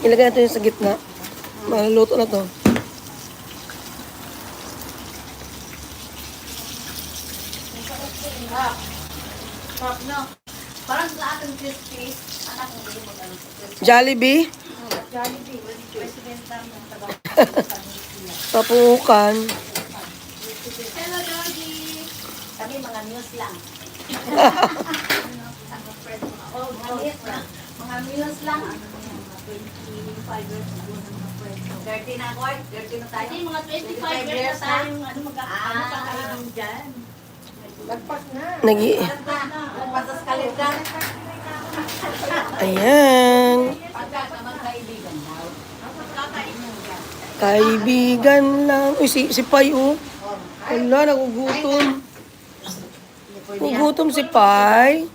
Ilagay natin yung sa gitna. Maluluto na to. Sarap na. Parang sa akin crispy. Anak mo hindi mo ganun sa crispy. Jollibee. Jollibee. President namin ang taga. Tapukan. Hello, Doggy. Kami mga news lang. Mga news lang. 25 years ago na mga friends. 30 na ako. 30 na tayo. Hindi, mga 25 years na tayo. Ano pa kayo dyan? Lagpas na. Lagpas sa kalendar. Ayan. Pagka naman kaibigan daw. Kaibigan lang. Uy, si Pai, oh. Wala, nagugutom. Nagugutom si Pai.